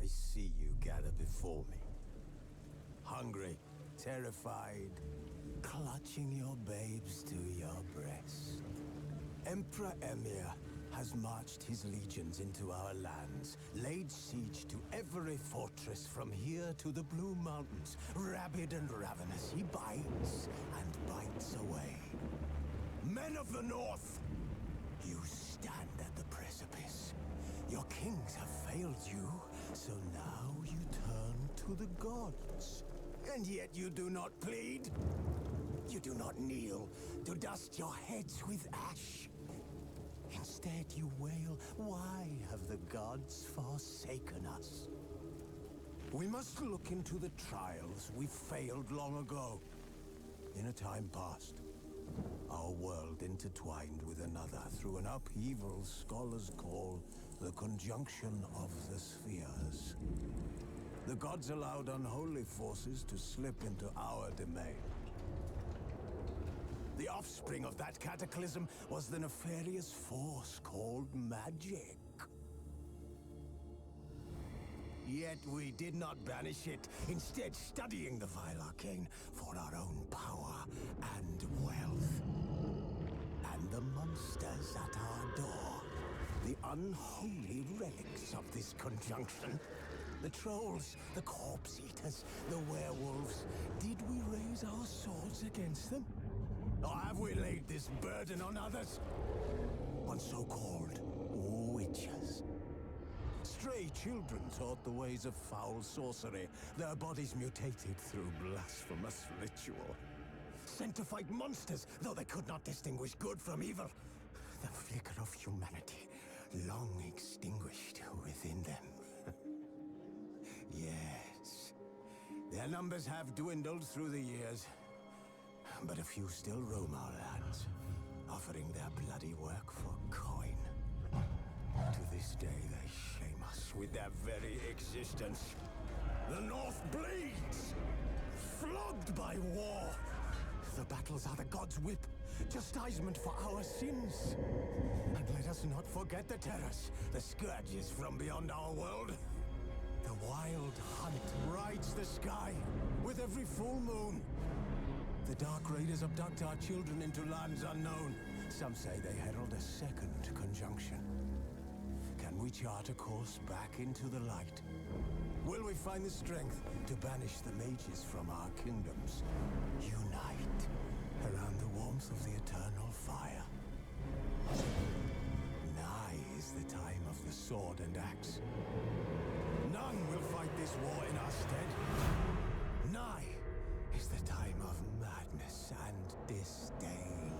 I see you gather before me. Hungry, terrified, clutching your babes to your breast. Emperor Emir has marched his legions into our lands, laid siege to every fortress from here to the Blue Mountains. Rabid and ravenous, he bites and bites away. Men of the North, you stand at the precipice. Your kings have failed you, so now you turn to the gods. And yet you do not plead. You do not kneel to dust your heads with ash. Instead you wail, why have the gods forsaken us? We must look into the trials we failed long ago. In a time past, our world intertwined with another through an upheaval scholars call the conjunction of the spheres. The gods allowed unholy forces to slip into our domain. The offspring of that cataclysm was the nefarious force called magic. Yet we did not banish it, instead studying the vile arcane for our own power and wealth. And the monsters at our door, the unholy relics of this conjunction. The trolls, the corpse eaters, the werewolves. Did we raise our swords against them? Or have we laid this burden on others? On so-called witches. Stray children taught the ways of foul sorcery, their bodies mutated through blasphemous ritual. Sent to fight monsters, though they could not distinguish good from evil. The flicker of humanity, long extinguished within them. Yes, their numbers have dwindled through the years, but a few still roam our lands, offering their bloody work for coin. To this day, they shame us with their very existence. The North bleeds, flogged by war. The battles are the gods' whip, chastisement for our sins. And let us not forget the terrors, the scourges from beyond our world. The wild hunt rides the sky with every full moon. The Dark Raiders abduct our children into lands unknown. Some say they herald a second conjunction. Can we chart a course back into the light? Will we find the strength to banish the mages from our kingdoms? Unite around the warmth of the eternal fire. Nigh is the time of the sword and axe. None will fight this war in our stead. Nigh is the time of madness and disdain.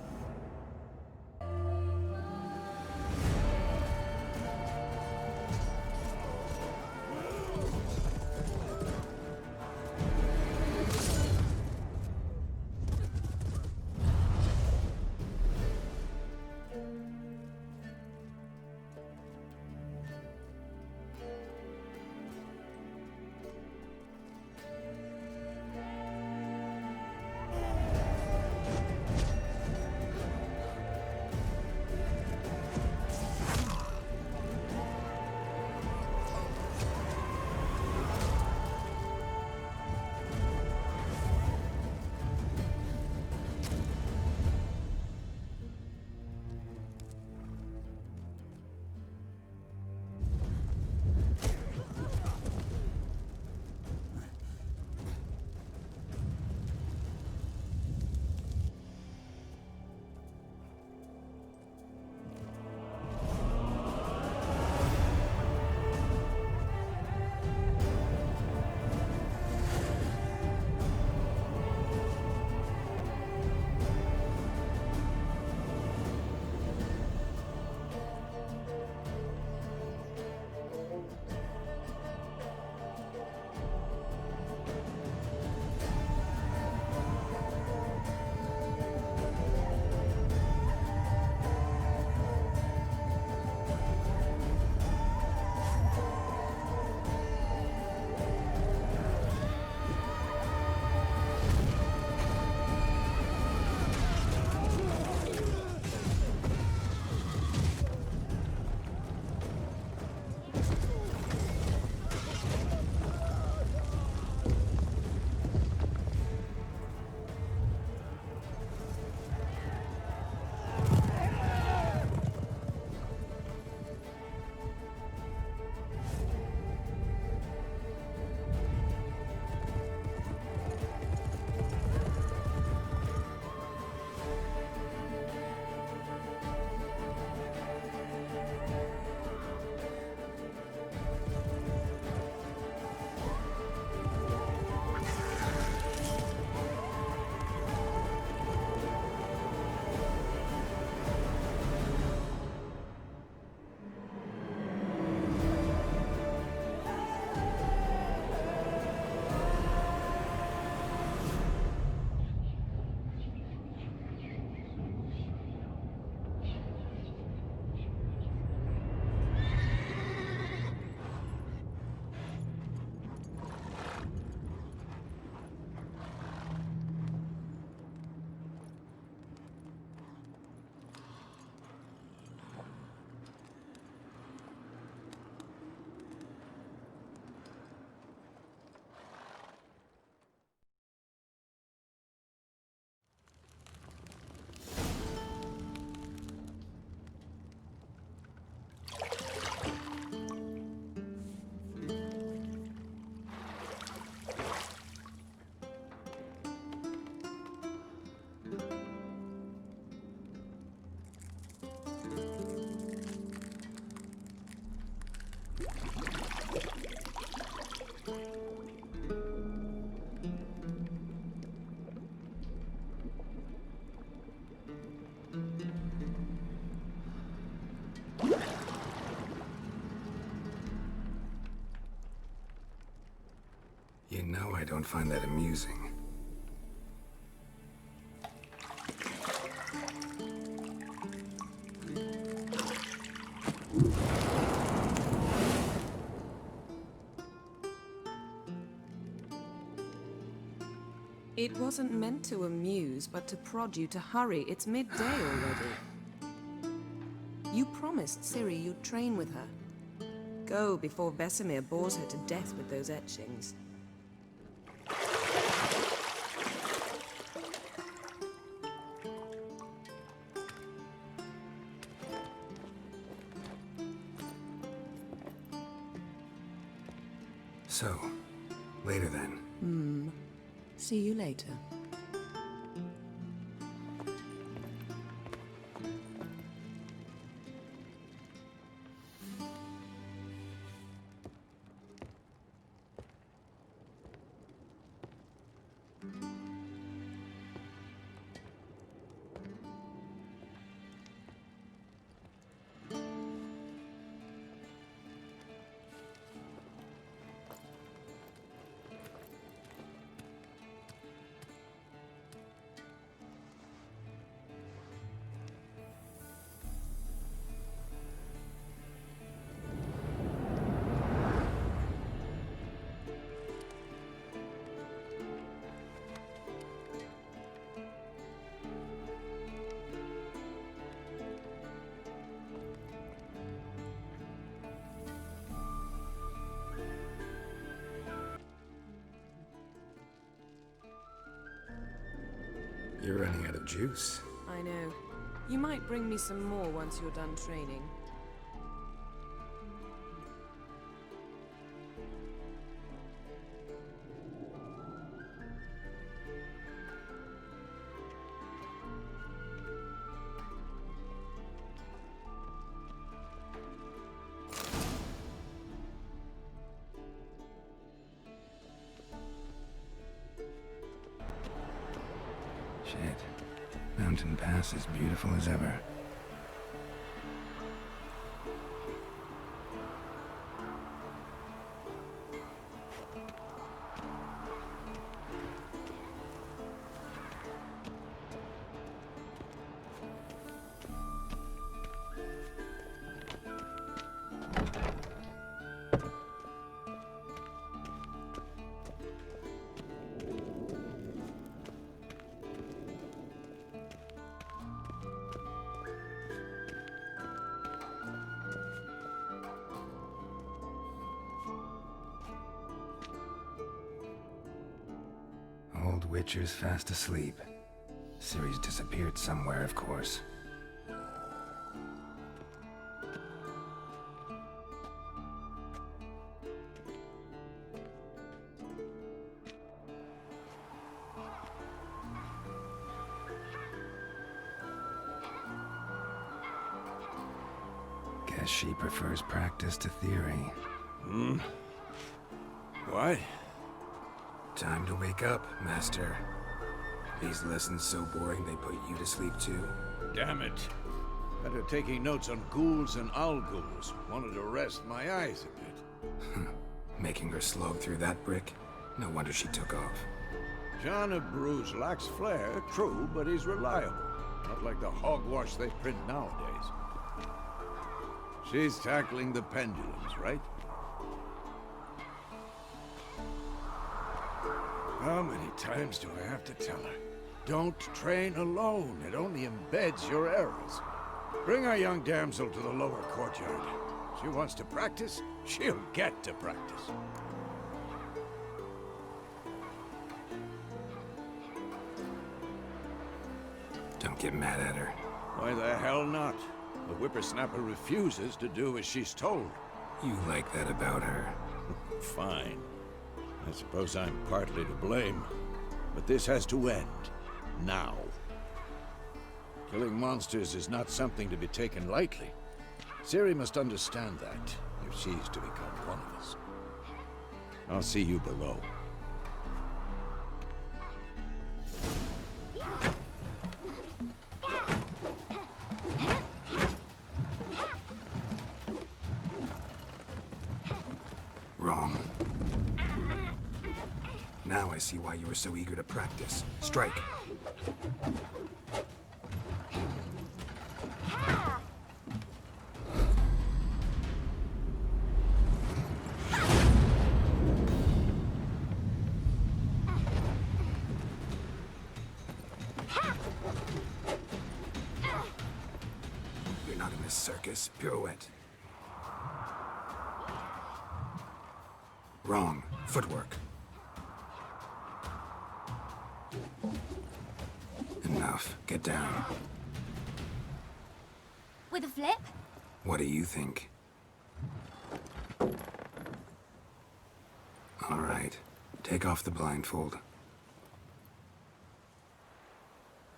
You know I don't find that amusing. It wasn't meant to amuse, but to prod you to hurry. It's midday already. You promised Ciri you'd train with her. Go before Vesemir bores her to death with those etchings. So, later then. See you later. You're running out of juice. I know. You might bring me some more once you're done training. Shit. Mountain Pass is beautiful as ever. Old Witcher's fast asleep. Ciri's disappeared somewhere, of course. Guess she prefers practice to theory. Why? Time to wake up, Master. These lessons so boring they put you to sleep too. Damn it. Better taking notes on ghouls and owl ghouls. Wanted to rest my eyes a bit. Making her slog through that brick? No wonder she took off. John of Bruges lacks flair, true, but he's reliable. Not like the hogwash they print nowadays. She's tackling the pendulums, right? How many times do I have to tell her? Don't train alone. It only embeds your errors. Bring our young damsel to the lower courtyard. She wants to practice, she'll get to practice. Don't get mad at her. Why the hell not? The whippersnapper refuses to do as she's told. You like that about her. Fine. I suppose I'm partly to blame. But this has to end. Now. Killing monsters is not something to be taken lightly. Ciri must understand that. If she's to become one of us. I'll see you below. Wrong. Now I see why you were so eager to practice. Strike. You're not in this circus. Pirouette. Wrong. Footwork. Enough. Get down. With a flip? What do you think? All right. Take off the blindfold.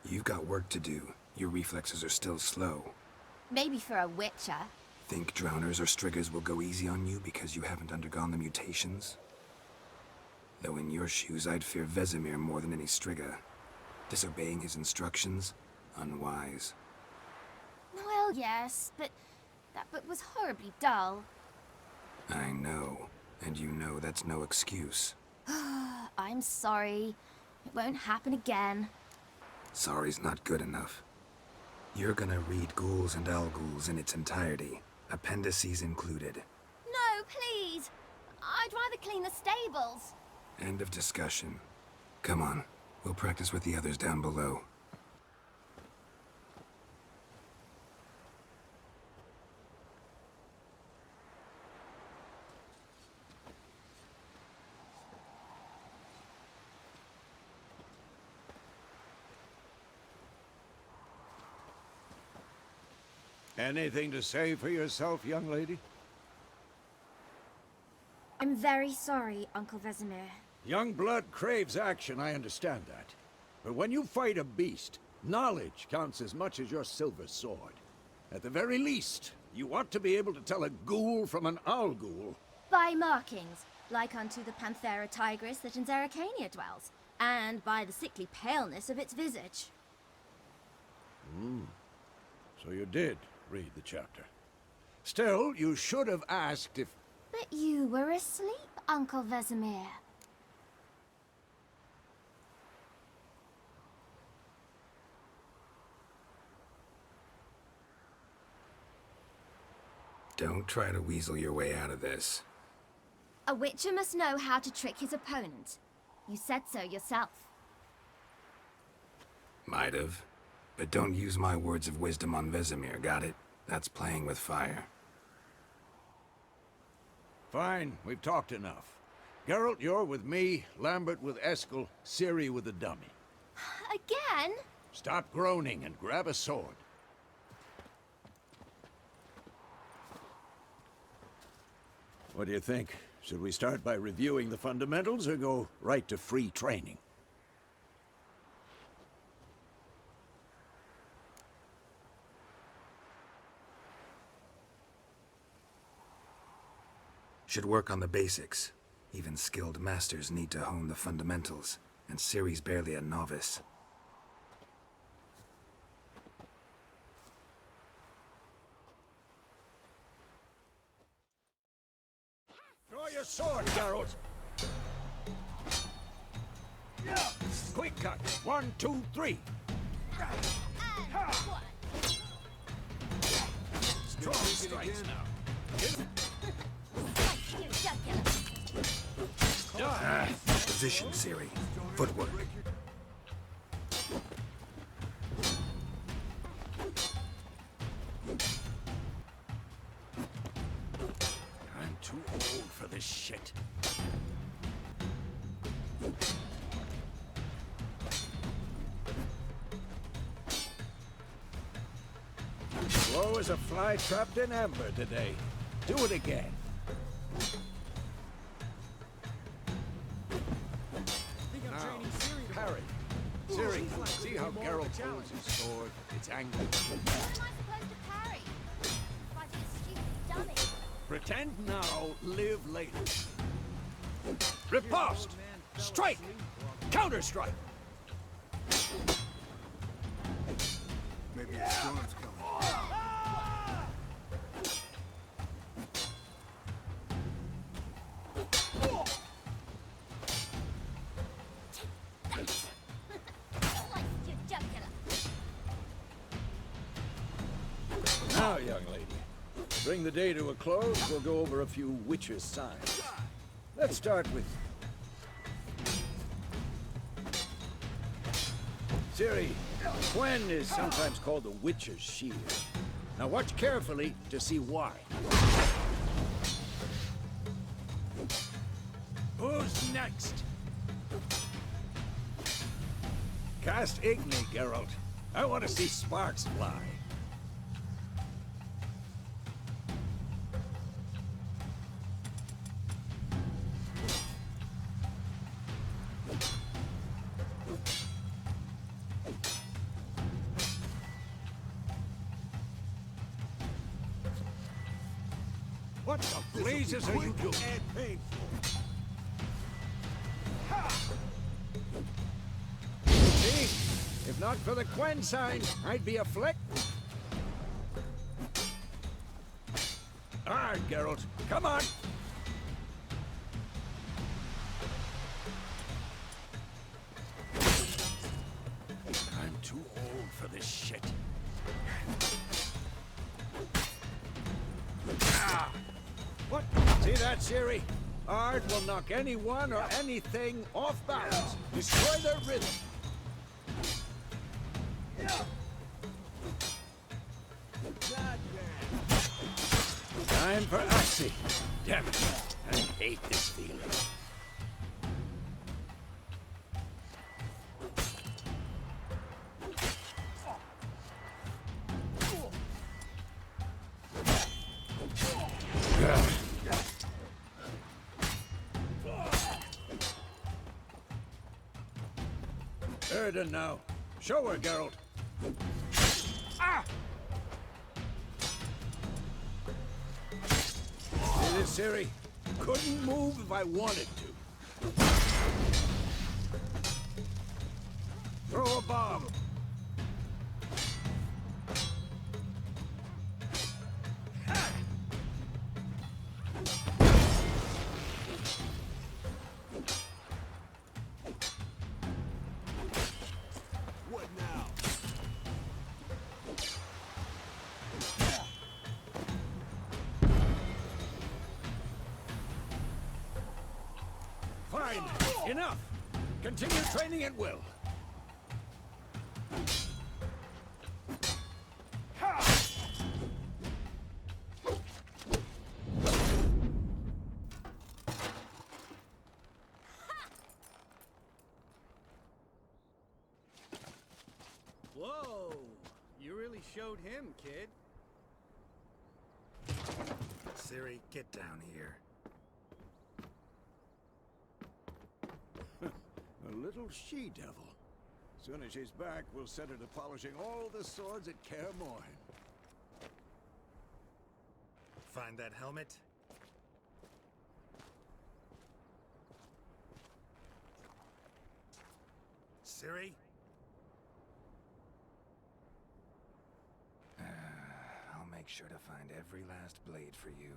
You've got work to do. Your reflexes are still slow. Maybe for a witcher. Think drowners or striggers will go easy on you because you haven't undergone the mutations? Though in your shoes, I'd fear Vesemir more than any strigger. Disobeying his instructions? Unwise. Well, yes, but that book was horribly dull. I know. And you know that's no excuse. I'm sorry. It won't happen again. Sorry's not good enough. You're gonna read Ghouls and Al-Ghouls in its entirety, appendices included. No, please! I'd rather clean the stables. End of discussion. Come on, we'll practice with the others down below. Anything to say for yourself, young lady? I'm very sorry, Uncle Vesemir. Young blood craves action, I understand that. But when you fight a beast, knowledge counts as much as your silver sword. At the very least, you ought to be able to tell a ghoul from an Al-Ghul. By markings, like unto the Panthera tigris that in Zerrikania dwells, and by the sickly paleness of its visage. So you did read the chapter. Still, you should have asked if... But you were asleep, Uncle Vesemir. Don't try to weasel your way out of this. A witcher must know how to trick his opponent. You said so yourself. Might have. But don't use my words of wisdom on Vesemir, got it? That's playing with fire. Fine, we've talked enough. Geralt, you're with me, Lambert with Eskel, Ciri with the dummy. Again? Stop groaning and grab a sword. What do you think? Should we start by reviewing the fundamentals or go right to free training? Should work on the basics. Even skilled masters need to hone the fundamentals, and Ciri's barely a novice. Draw your sword, Geralt! Quick cut! 1, 2, 3! Strong strikes now. Position, Ciri. Footwork. I'm too old for this shit. Slow as a fly trapped in amber today. Do it again. Parry. Ciri, see how Geralt pulls his sword? It's angled. How am I supposed to parry? Fighting a stupid dummy. Tend now, live later. Riposte! Strike! Counter-strike! Maybe the storm's coming. Now, young lady, to bring the day to a close, we'll go over a few witches' signs. Let's start with Ciri. Gwen is sometimes called the Witch's Shield. Now watch carefully to see why. Who's next? Cast Igni, Geralt. I want to see sparks fly. What the blazes are you doing? See? If not for the Quen sign, I'd be a flick. All right, Geralt. Come on. I'm too old for this shit. Ah! What? See that, Ciri? Art will knock anyone or anything off balance. Destroy their rhythm. Time for Axii. Damn it. I hate this feeling. Erden now. Show her, Geralt. Ah! See this, Ciri? Couldn't move if I wanted to. Throw a bomb. What now? Fine. Enough. Continue training at will. Whoa! You really showed him, kid. Ciri, get down here. A little she-devil. Soon as she's back, we'll set her to polishing all the swords at Kaer Morhen. Find that helmet? Ciri? I'll make sure to find every last blade for you.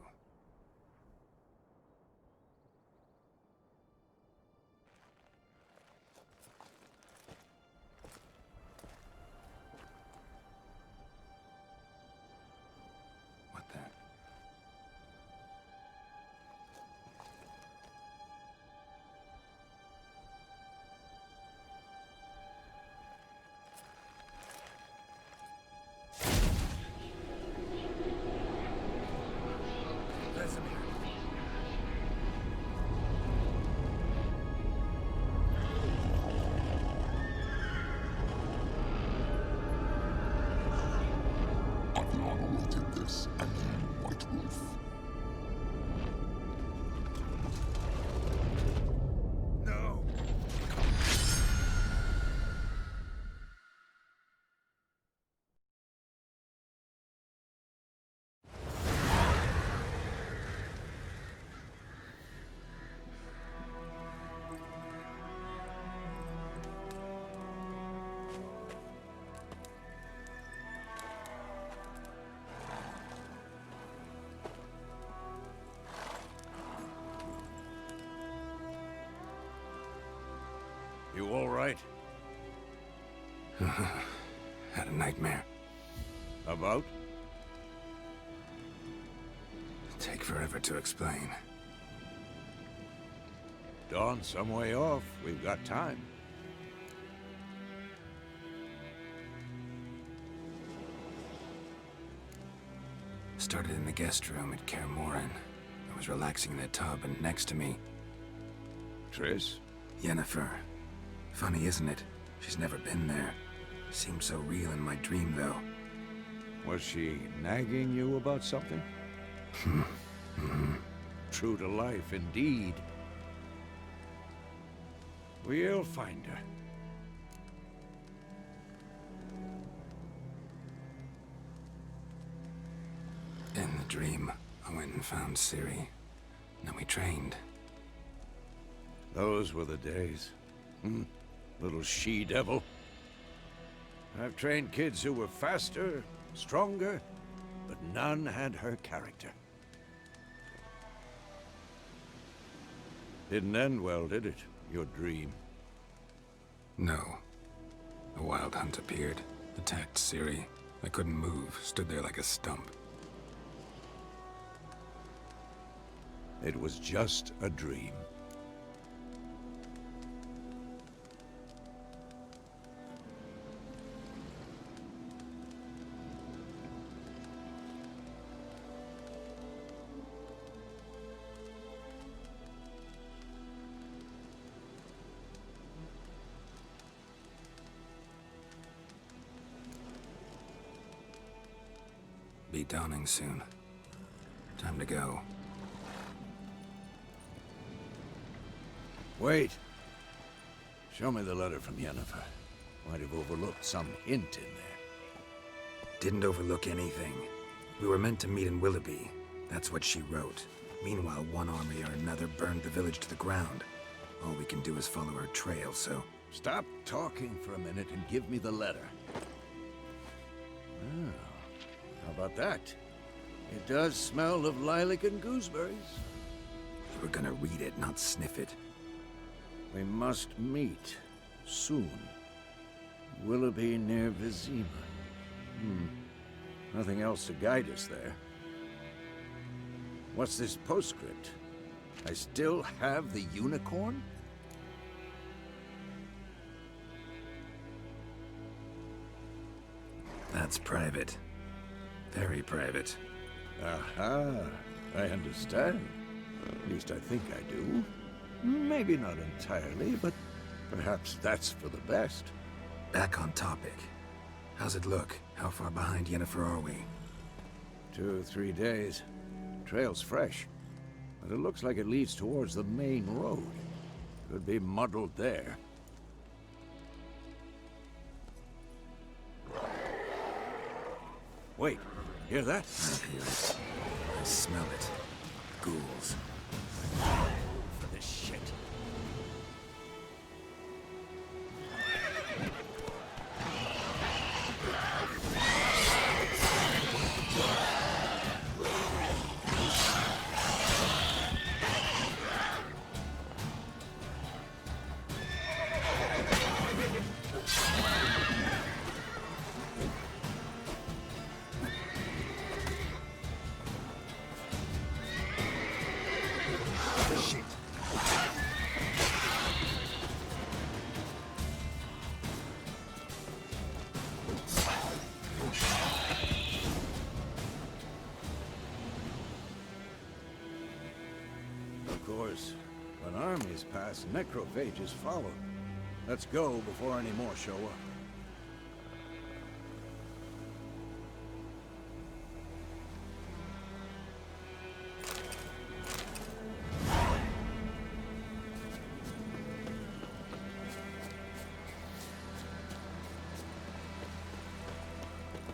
What then? Had a nightmare. About? Take forever to explain. Dawn's some way off. We've got time. Started in the guest room at Kaer Morhen. I was relaxing in a tub, and next to me, Triss? Yennefer. Funny, isn't it? She's never been there. Seemed so real in my dream, though. Was she nagging you about something? True to life, indeed. We'll find her. In the dream, I went and found Ciri. Then we trained. Those were the days. Little she-devil. I've trained kids who were faster, stronger, but none had her character. Didn't end well, did it? Your dream? No. A wild hunt appeared, attacked Ciri. I couldn't move, stood there like a stump. It was just a dream. Be dawning soon. Time to go. Wait. Show me the letter from Yennefer. Might have overlooked some hint in there. Didn't overlook anything. We were meant to meet in Willoughby. That's what she wrote. Meanwhile, one army or another burned the village to the ground. All we can do is follow her trail, so... Stop talking for a minute and give me the letter. Oh, how about that? It does smell of lilac and gooseberries. We were gonna read it, not sniff it. We must meet soon. Willoughby near Vizima. Nothing else to guide us there. What's this postscript? I still have the unicorn? That's private. Very private. Aha, I understand. At least I think I do. Maybe not entirely, but perhaps that's for the best. Back on topic. How's it look? How far behind Yennefer are we? 2 or 3 days. Trail's fresh, but it looks like it leads towards the main road. Could be muddled there. Wait, hear that? I hear it. I smell it. Ghouls. For this shit. Of course, when armies pass, necrophages follow. Let's go before any more show up.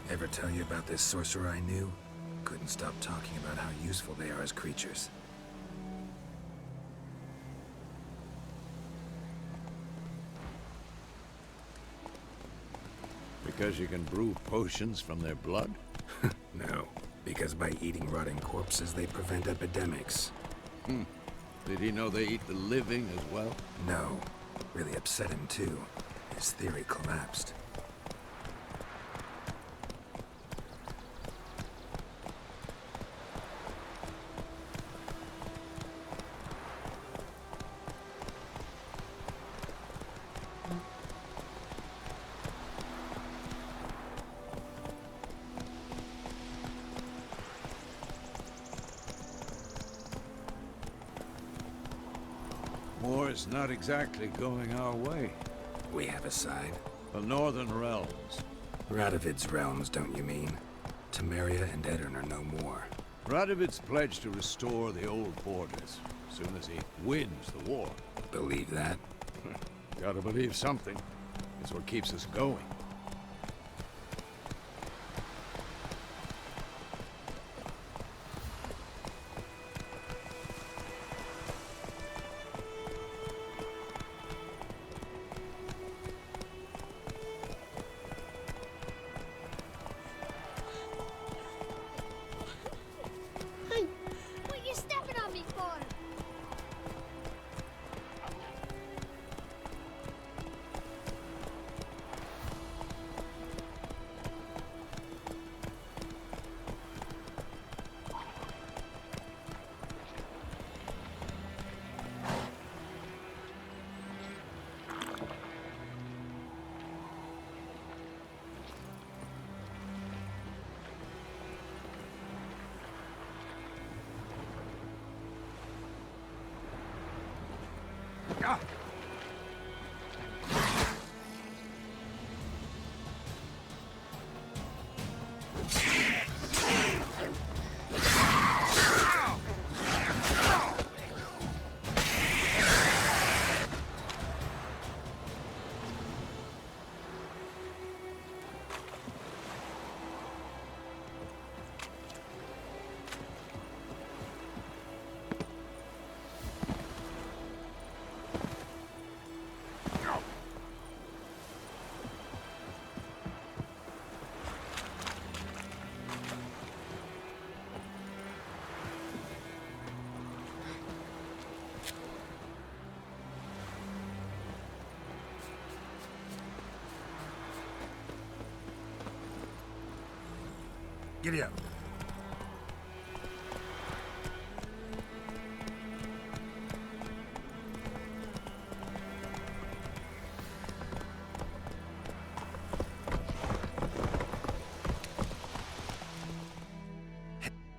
Ever tell you about this sorcerer I knew? Couldn't stop talking about how useful they are as creatures. Because you can brew potions from their blood? No, because by eating rotting corpses, they prevent epidemics. Did he know they eat the living as well? No, really upset him too. His theory collapsed. war's not exactly going our way. We have a side. The Northern Realms. Radovid's realms, don't you mean? Temeria and Edirn are no more. Radovid's pledged to restore the old borders as soon as he wins the war. Believe that? Gotta believe something. It's what keeps us going. Hey, what you stepping on me for? Giddy up.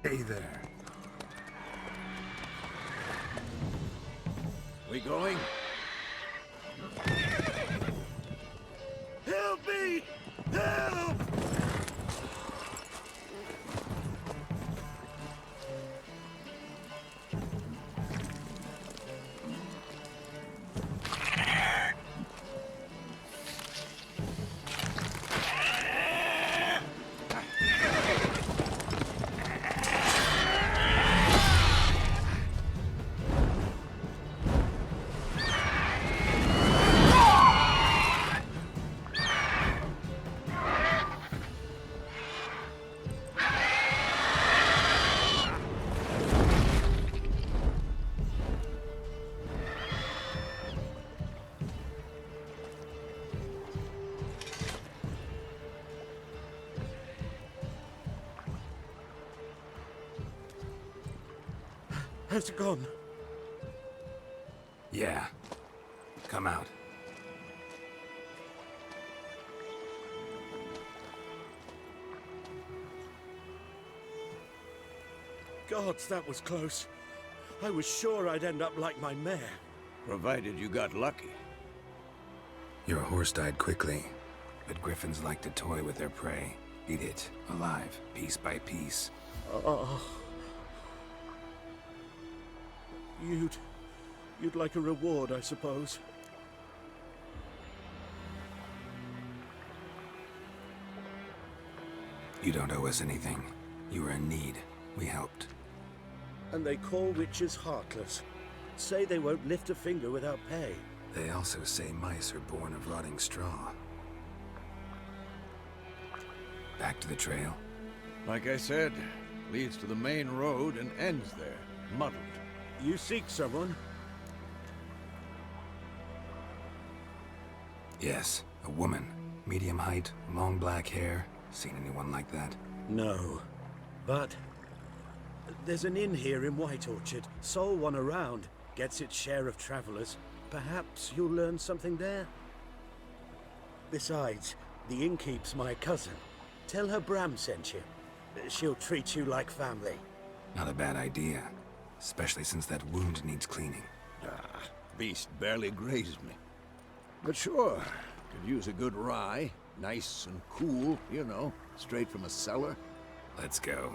Hey there. We going? Help me! Help! Has it gone? Yeah. Come out. Gods, that was close. I was sure I'd end up like my mare. Provided you got lucky. Your horse died quickly, but griffins like to toy with their prey. Eat it, alive, piece by piece. Oh. You'd like a reward, I suppose. You don't owe us anything. You were in need. We helped. And they call witches heartless. Say they won't lift a finger without pay. They also say mice are born of rotting straw. Back to the trail? Like I said, leads to the main road and ends there, muddled. You seek someone? Yes, a woman. Medium height, long black hair. Seen anyone like that? No. But there's an inn here in White Orchard. Sole one around. Gets its share of travelers. Perhaps you'll learn something there? Besides, the innkeep's my cousin. Tell her Bram sent you. She'll treat you like family. Not a bad idea. Especially since that wound needs cleaning. Beast barely grazed me. But sure, could use a good rye. Nice and cool, you know, straight from a cellar. Let's go.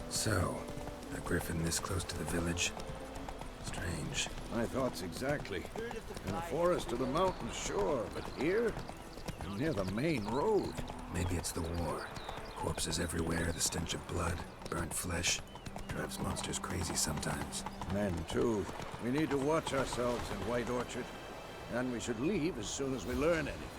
So, a griffin this close to the village? Strange. My thoughts exactly. In the forest or the mountains, sure, but here? Near the main road. Maybe it's the war. Corpses everywhere, the stench of blood, burnt flesh. Drives monsters crazy sometimes. Men, too. We need to watch ourselves in White Orchard. And we should leave as soon as we learn anything.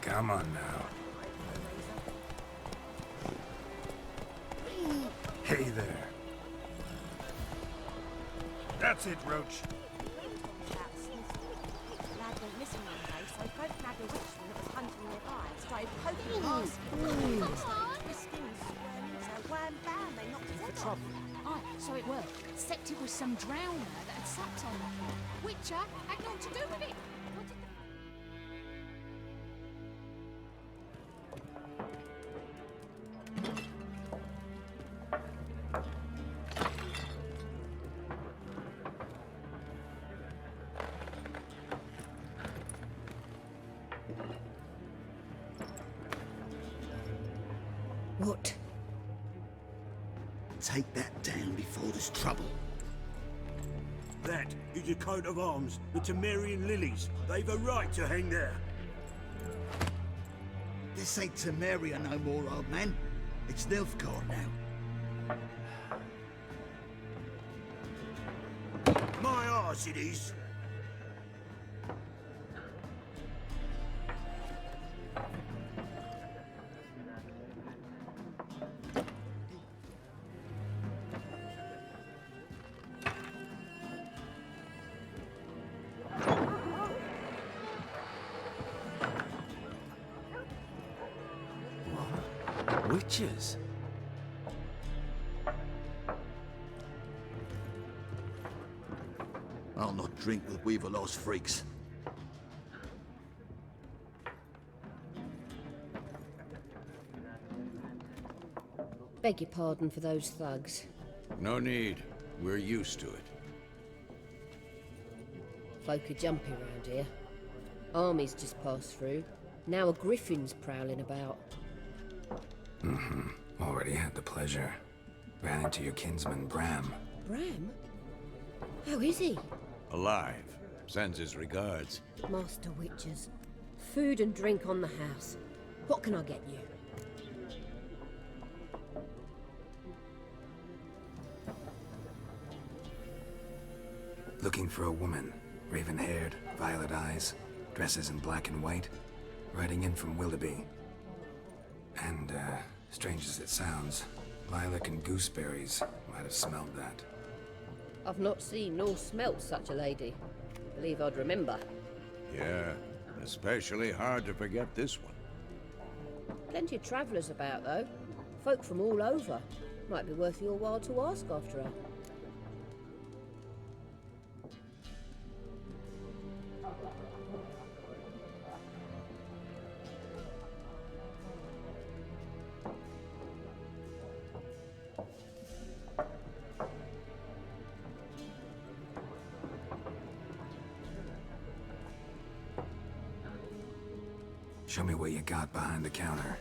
Come on now. Hey there. That's it, Roach. Lad went missing one day, so folk nabbed a witchman that was hunting nearby and started poking past him. Twisting and squirming, so wham bam, they knocked his head off. Aye, so it were. Except it was some drowner that had sucked on him. Witcher had naught to do with it. What did the... What? Take that down before there's trouble. That is a coat of arms, the Temerian lilies. They've a right to hang there. This ain't Temeria no more, old man. It's Nilfgaard now. My arse it is. Witches? I'll not drink with Weaverlaw's freaks. Beg your pardon for those thugs. No need. We're used to it. Folk are jumpy round here. Armies just passed through. Now a griffin's prowling about. Already had the pleasure. Ran into your kinsman, Bram. Bram? How is he? Alive. Sends his regards. Master Witchers. Food and drink on the house. What can I get you? Looking for a woman. Raven-haired, violet eyes, dresses in black and white. Riding in from Willoughby. And, strange as it sounds, lilac and gooseberries might have smelled that. I've not seen nor smelt such a lady. Believe I'd remember. Yeah, especially hard to forget this one. Plenty of travellers about, though. Folk from all over. Might be worth your while to ask after her. Show me what you got behind the counter.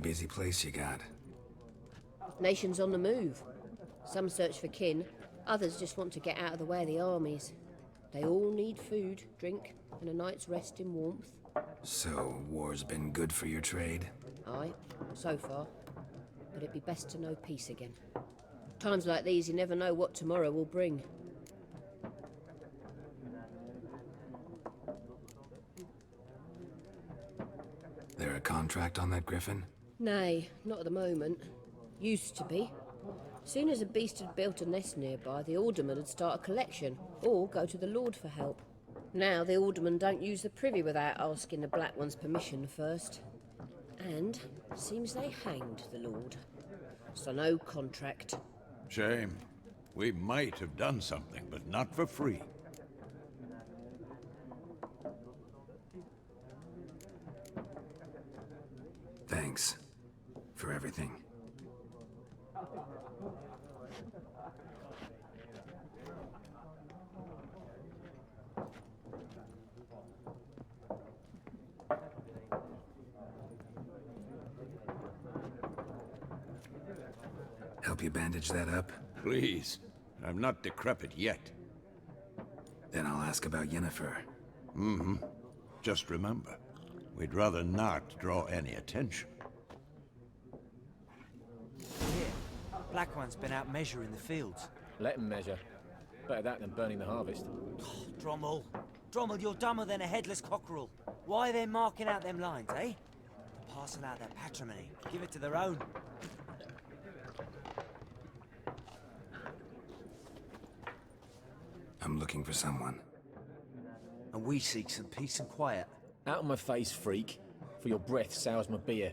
busy place you got. Nations on the move. Some search for kin, others just want to get out of the way of the armies. They all need food, drink, and a night's rest in warmth. So, war's been good for your trade? Aye, so far. But it'd be best to know peace again. Times like these, you never know what tomorrow will bring. There a contract on that griffin? Nay, not at the moment. Used to be. Soon as a beast had built a nest nearby, the alderman would start a collection, or go to the Lord for help. Now the aldermen don't use the privy without asking the Black One's permission first. And seems they hanged the Lord. So no contract. Shame. We might have done something, but not for free. Thanks. For everything. Help you bandage that up? Please. I'm not decrepit yet. Then I'll ask about Yennefer. Mm-hmm. Just remember, we'd rather not draw any attention. Here, Black One's been out measuring the fields. Let him measure. Better that than burning the harvest. Drommel. Drommel, you're dumber than a headless cockerel. Why are they marking out them lines, eh? They're passing out their patrimony. Give it to their own. I'm looking for someone. And we seek some peace and quiet. Out of my face, freak. For your breath sours my beer.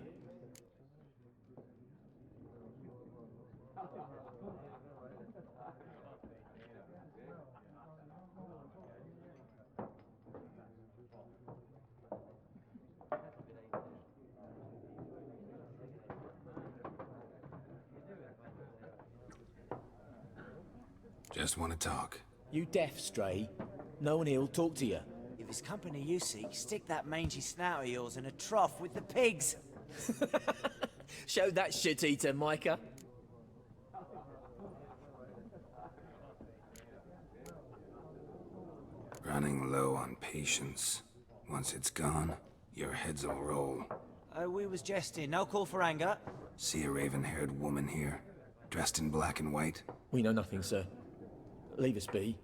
Just want to talk. You deaf, Stray? No one here'll talk to you. If it's company you seek, stick that mangy snout of yours in a trough with the pigs. Show that shit-eater, Micah. Running low on patience. Once it's gone, your heads'll roll. Oh, we was jesting. No call for anger. See a raven-haired woman here, dressed in black and white? We know nothing, sir. Leave us be.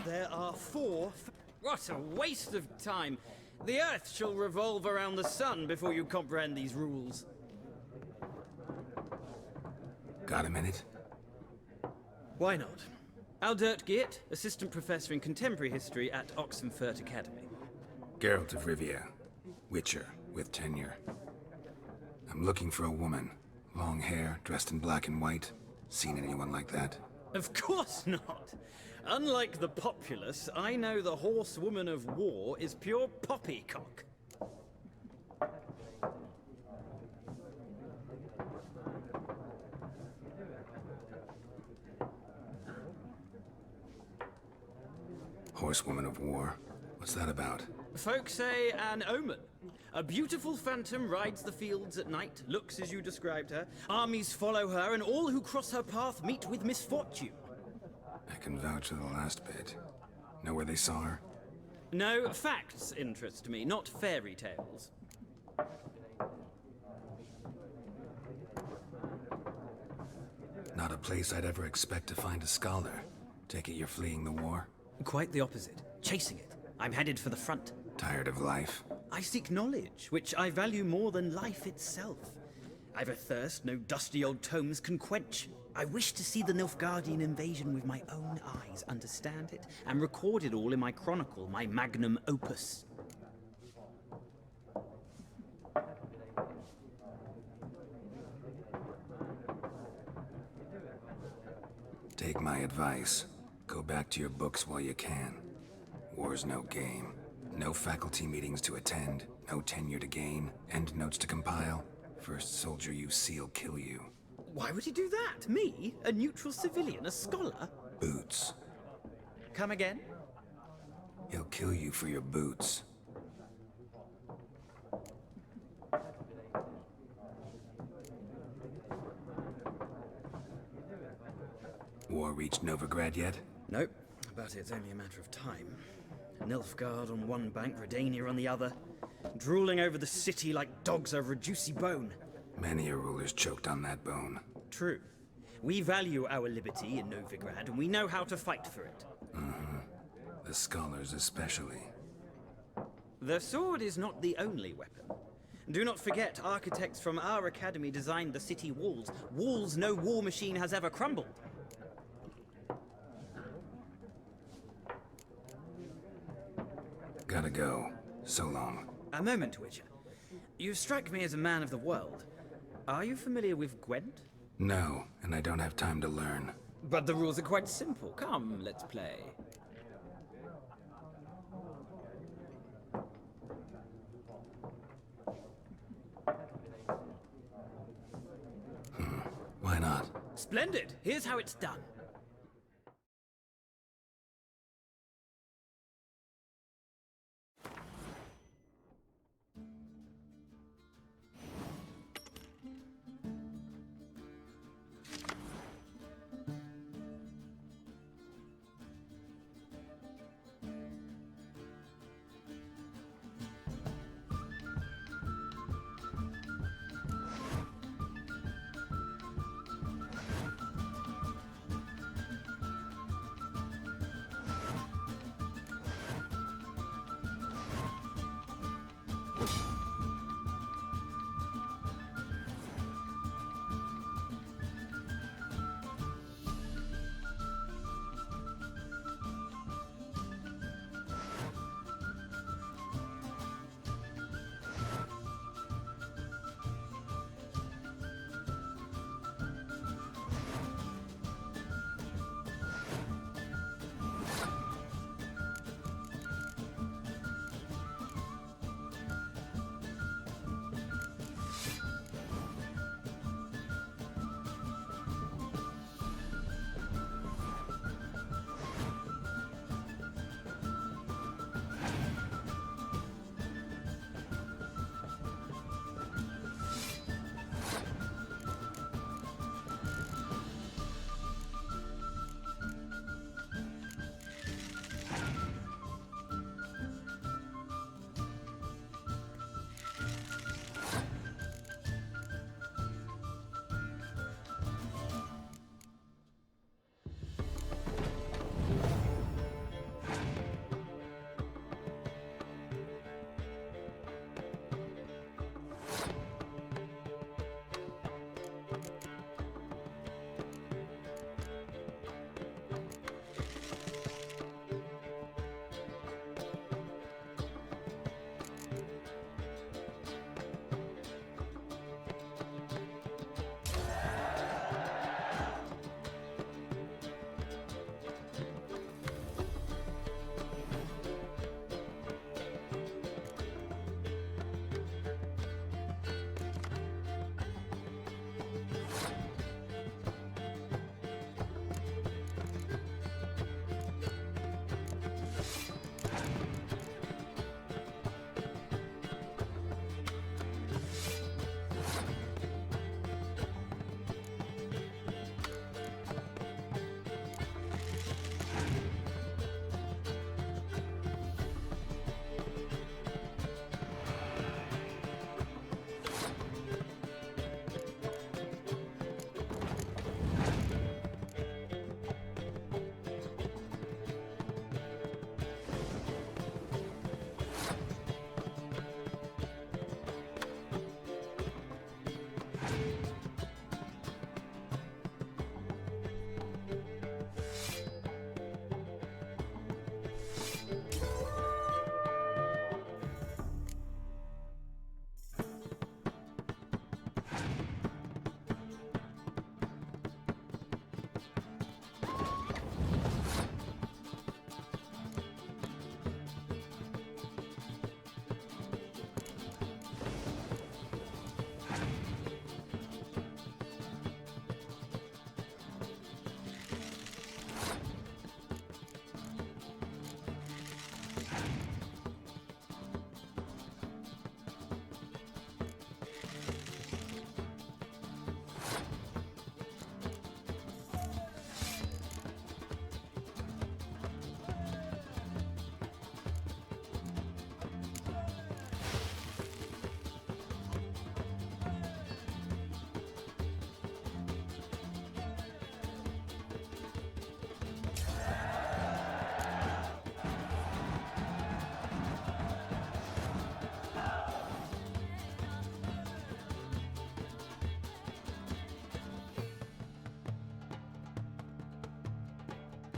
There are 4... What a waste of time! The Earth shall revolve around the sun before you comprehend these rules. Got a minute? Why not? Aldert Geert, Assistant Professor in Contemporary History at Oxenfurt Academy. Geralt of Rivia. Witcher, with tenure. I'm looking for a woman. Long hair, dressed in black and white. Seen anyone like that? Of course not! Unlike the populace, I know the horsewoman of war is pure poppycock. Horsewoman of war? What's that about? Folk say an omen. A beautiful phantom rides the fields at night, looks as you described her. Armies follow her, and all who cross her path meet with misfortune. I can vouch for the last bit. Know where they saw her? No, facts interest me, not fairy tales. Not a place I'd ever expect to find a scholar. Take it you're fleeing the war? Quite the opposite. Chasing it. I'm headed for the front. Tired of life? I seek knowledge, which I value more than life itself. I've a thirst no dusty old tomes can quench. I wish to see the Nilfgaardian invasion with my own eyes, understand it, and record it all in my chronicle, my magnum opus. Take my advice. Go back to your books while you can. War's no game. No faculty meetings to attend, no tenure to gain, end notes to compile. First soldier you see'll kill you. Why would he do that? Me? A neutral civilian? A scholar? Boots. Come again? He'll kill you for your boots. War reached Novigrad yet? Nope, but it's only a matter of time. Nilfgaard on one bank, Redania on the other, drooling over the city like dogs over a juicy bone. Many a ruler's choked on that bone. True. We value our liberty in Novigrad, and we know how to fight for it. Mm-hmm. The scholars especially. The sword is not the only weapon. Do not forget, architects from our academy designed the city walls. Walls no war machine has ever crumbled. Gotta go. So long. A moment, Witcher. You strike me as a man of the world. Are you familiar with Gwent? No, and I don't have time to learn. But the rules are quite simple. Come, let's play. Why not? Splendid! Here's how it's done.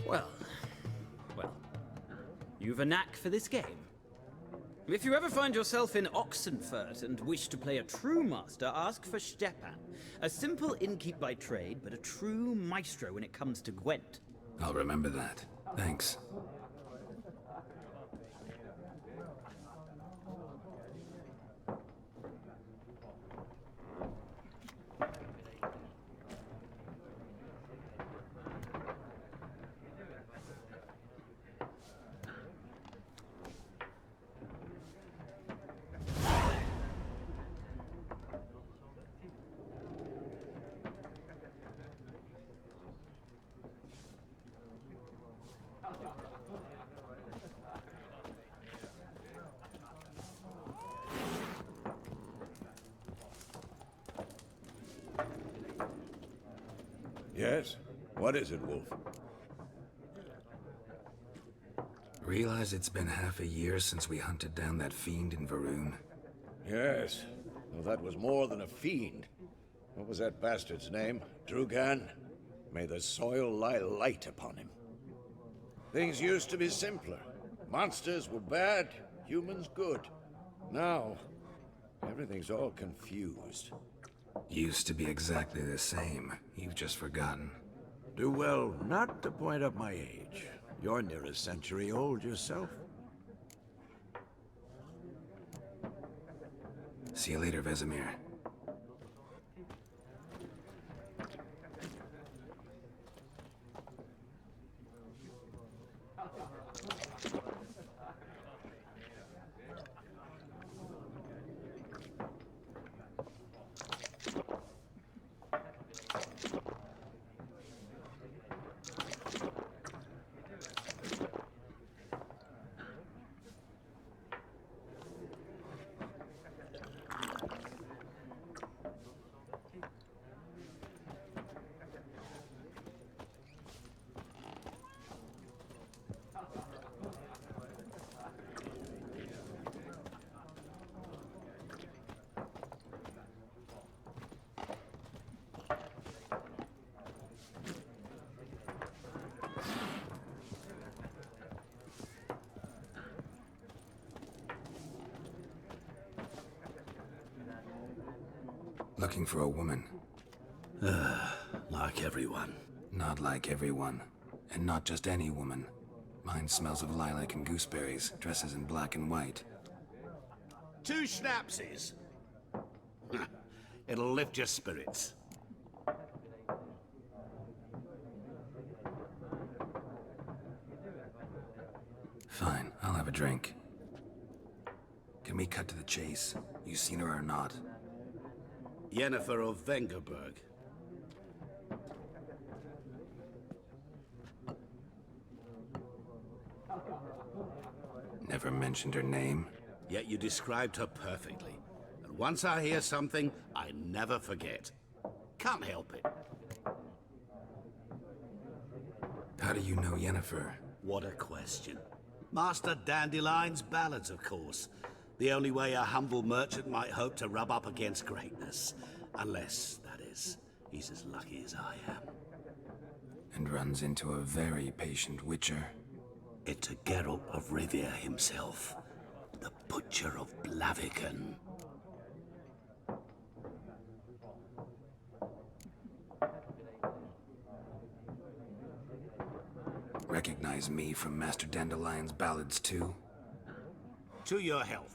Well, you've a knack for this game. If you ever find yourself in Oxenfurt and wish to play a true master, ask for Stepan. A simple innkeep by trade, but a true maestro when it comes to Gwent. I'll remember that. Thanks. Yes? What is it, Wolf? Realize it's been half a year since we hunted down that fiend in Varun? Yes. Well, that was more than a fiend. What was that bastard's name? Drugan? May the soil lie light upon him. Things used to be simpler. Monsters were bad, humans good. Now, everything's all confused. Used to be exactly the same. You've just forgotten. Do well not to point up my age. You're near a century old yourself. See you later, Vesemir. Looking for a woman. Like everyone. Not like everyone. And not just any woman. Mine smells of lilac and gooseberries, dresses in black and white. 2 schnapsies. It'll lift your spirits. Fine, I'll have a drink. Can we cut to the chase? You seen her or not? Yennefer of Vengerberg. Never mentioned her name. Yet you described her perfectly. And once I hear something, I never forget. Can't help it. How do you know Yennefer? What a question. Master Dandelion's ballads, of course. The only way a humble merchant might hope to rub up against greatness. Unless, that is, he's as lucky as I am. And runs into a very patient witcher. It's a Geralt of Rivia himself. The Butcher of Blaviken. Recognize me from Master Dandelion's ballads too? To your health.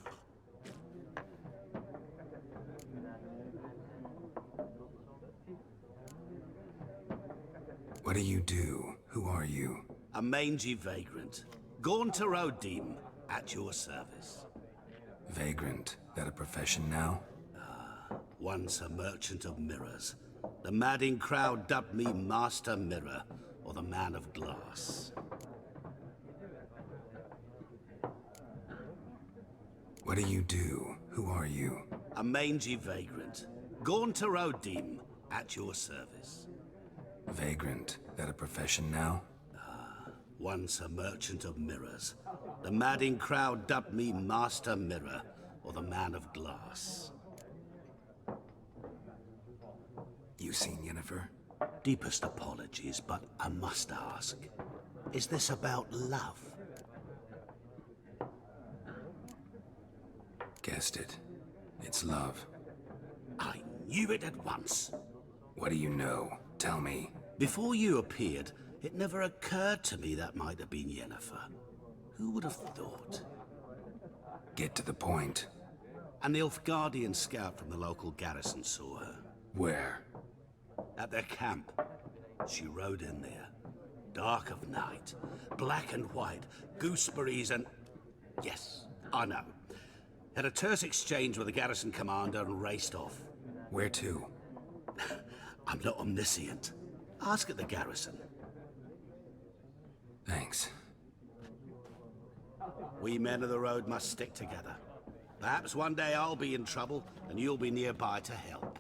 What do you do? Who are you? A mangy vagrant. Gaunter Odim, at your service. Vagrant. That a profession now? Once a merchant of mirrors. The madding crowd dubbed me Master Mirror, or the Man of Glass. What do you do? Who are you? A mangy vagrant. Gaunter Odim, at your service. Vagrant. That a profession now? Once a merchant of mirrors. The madding crowd dubbed me Master Mirror, or the Man of Glass. You seen Yennefer? Deepest apologies, but I must ask. Is this about love? Guessed it. It's love. I knew it at once. What do you know? Tell me. Before you appeared, it never occurred to me that might have been Yennefer. Who would have thought? Get to the point. An Nilfgaardian scout from the local garrison saw her. Where? At their camp. She rode in there. Dark of night. Black and white. Gooseberries and... Yes, I know. Had a terse exchange with the garrison commander and raced off. Where to? I'm not omniscient. Ask at the garrison. Thanks. We men of the road must stick together. Perhaps one day I'll be in trouble and you'll be nearby to help.